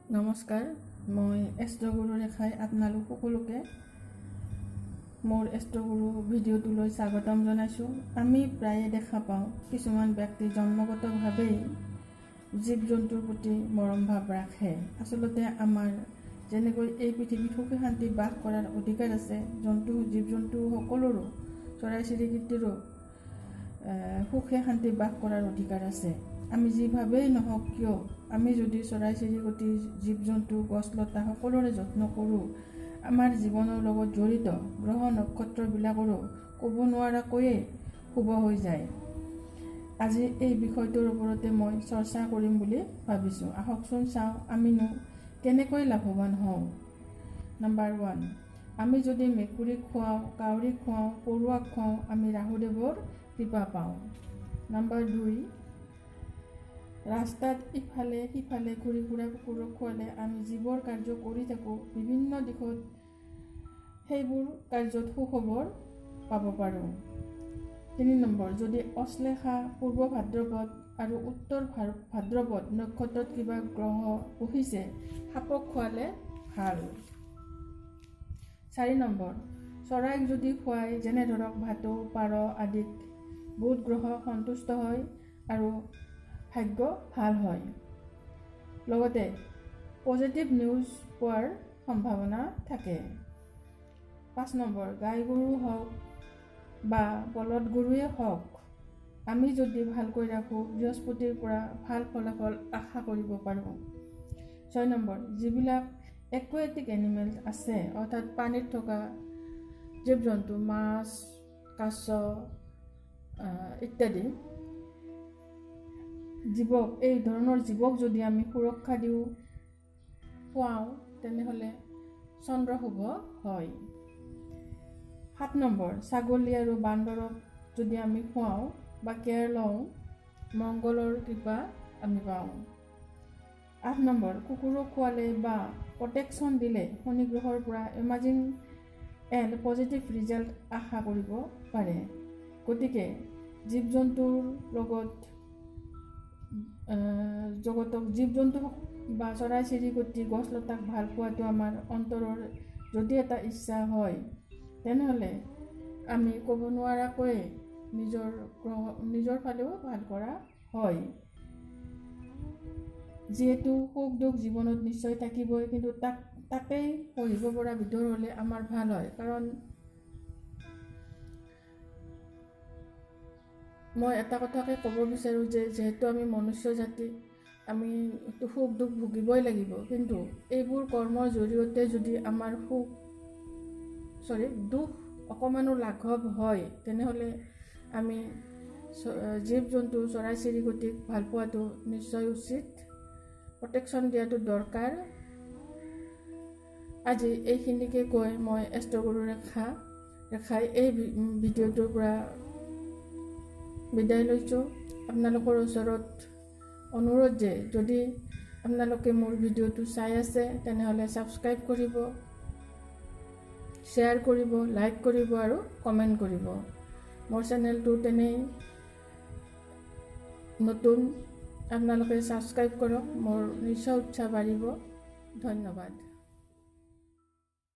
নমস্কাৰ, মই এষ্ট্ৰগুৰু ৰেখাই আপোনালোক সকলোকে মোৰ এষ্ট্ৰগুৰু ভিডিঅ'টোলৈ স্বাগতম জনাইছোঁ। আমি প্ৰায়ে দেখা পাওঁ কিছুমান ব্যক্তি জন্মগতভাৱেই জীৱ জন্তুৰ প্ৰতি মৰম ভাৱ ৰাখে। আচলতে আমাৰ যেনেকৈ এই পৃথিৱীত সুখী শান্তিত বাস কৰাৰ অধিকাৰ আছে, জীৱ জন্তু সকলোৰো চৰাই চিৰিকটিৰো সুখে শান্তিত বাস কৰাৰ অধিকাৰ আছে। আমি যিভাৱেই নহওক কিয়, আমি যদি চৰাই চিৰিকটি জীৱ জন্তু গছ লতা সকলোৰে যত্ন কৰোঁ, আমাৰ জীৱনৰ লগত জড়িত গ্ৰহ নক্ষত্ৰবিলাকৰো ক'ব নোৱাৰাকৈয়ে শুভ হৈ যায়। আজি এই বিষয়টোৰ ওপৰতে মই চৰ্চা কৰিম বুলি ভাবিছোঁ। আহকচোন চাওঁ আমিনো কেনেকৈ লাভৱান হওঁ। নাম্বাৰ 1, আমি যদি মেকুৰীক খুৱাওঁ, কাউৰীক খুৱাওঁ, পৰুৱাক খুৱাওঁ, আমি ৰাহুদেৱৰ কৃপা পাওঁ। নাম্বাৰ 2, ৰাস্তাত ইফালে সিফালে ঘূৰি ফুৰা কুকুৰক খুৱালে আমি যিবোৰ কাৰ্য কৰি থাকোঁ বিভিন্ন দিশত সেইবোৰ কাৰ্যত সুখবৰ পাব পাৰোঁ। 3 নম্বৰ, যদি অশ্লেষা, পূৰ্ব ভাদ্ৰপদ আৰু উত্তৰ ভাদ্ৰপদ নক্ষত্ৰত কিবা গ্ৰহ বহিছে সাপক খুৱালে ভাল। 4 নম্বৰ, চৰাইক যদি খুৱাই যেনে ধৰক ভাটৌ, পাৰ আদিত বুধ গ্ৰহ সন্তুষ্ট হয় আৰু ভাগ্য ভাল হয়। লগতে পজিটিভ নিউজ পোৱাৰ সম্ভাৱনা থাকে। 5 নম্বৰ, গাই গৰু হওক বা বলদ গৰুৱে হওক, আমি যদি ভালকৈ ৰাখোঁ বৃহস্পতিৰ পৰা ভাল ফলাফল আশা কৰিব পাৰোঁ। 6 নম্বৰ, যিবিলাক একুৱেটিক এনিমেল আছে অৰ্থাৎ পানীত থকা জীৱ জন্তু, মাছ, কাছ ইত্যাদি জীৱক, এই ধৰণৰ জীৱক যদি আমি সুৰক্ষা দিওঁ, খুৱাওঁ, তেনেহ'লে চন্দ্ৰ শুভ হয়। 7 নম্বৰ, ছাগলী আৰু বান্দৰক যদি আমি খুৱাওঁ বা কেয়াৰ লওঁ, মংগলৰ কৃপা আমি পাওঁ। 8 নম্বৰ, কুকুৰক খোৱালে বা প্ৰটেকশ্যন দিলে শনি গ্ৰহৰ পৰা এমাজিং এণ্ড পজিটিভ ৰিজাল্ট আশা কৰিব পাৰে। গতিকে জীৱ জন্তুৰ লগত জীৱ জন্তু বা চৰাই চিৰিকটি গছ লতাক ভাল পোৱাটো আমাৰ অন্তৰৰ যদি এটা ইচ্ছা হয়, তেনেহ'লে আমি ক'ব নোৱাৰাকৈ নিজৰ ফালেও ভাল কৰা হয়। যিহেতু সুখ দুখ জীৱনত নিশ্চয় থাকিবই, কিন্তু তাকেই সহিব পৰা বিধৰ হ'লে আমাৰ ভাল হয়। কাৰণ মই এটা কথাকে ক'ব বিচাৰোঁ যে যিহেতু আমি মনুষ্য জাতি, আমি সুখ দুখ ভুগিবই লাগিব, কিন্তু এইবোৰ কৰ্মৰ জৰিয়তে যদি আমাৰ দুখ অকণমানো লাঘৱ হয়, তেনেহ'লে আমি জীৱ জন্তু চৰাই চিৰিকটিক ভাল পোৱাটো নিশ্চয় উচিত, প্ৰটেকশ্যন দিয়াটো দৰকাৰ। আজি এইখিনিকে কৈ মই এষ্ট্ৰগুৰু ৰেখাই এই ভিডিঅ'টোৰ পৰা বিদায় লৈছোঁ। আপোনালোকৰ ওচৰত অনুৰোধ যে যদি আপোনালোকে মোৰ ভিডিঅ'টো চাই আছে, তেনেহ'লে ছাবস্ক্ৰাইব কৰিব, শ্বেয়াৰ কৰিব, লাইক কৰিব আৰু কমেণ্ট কৰিব। মোৰ চেনেলটো তেনেই নতুন, আপোনালোকে ছাবস্ক্ৰাইব কৰক, মোৰ নিশ্চয় উৎসাহ বাঢ়িব। ধন্যবাদ।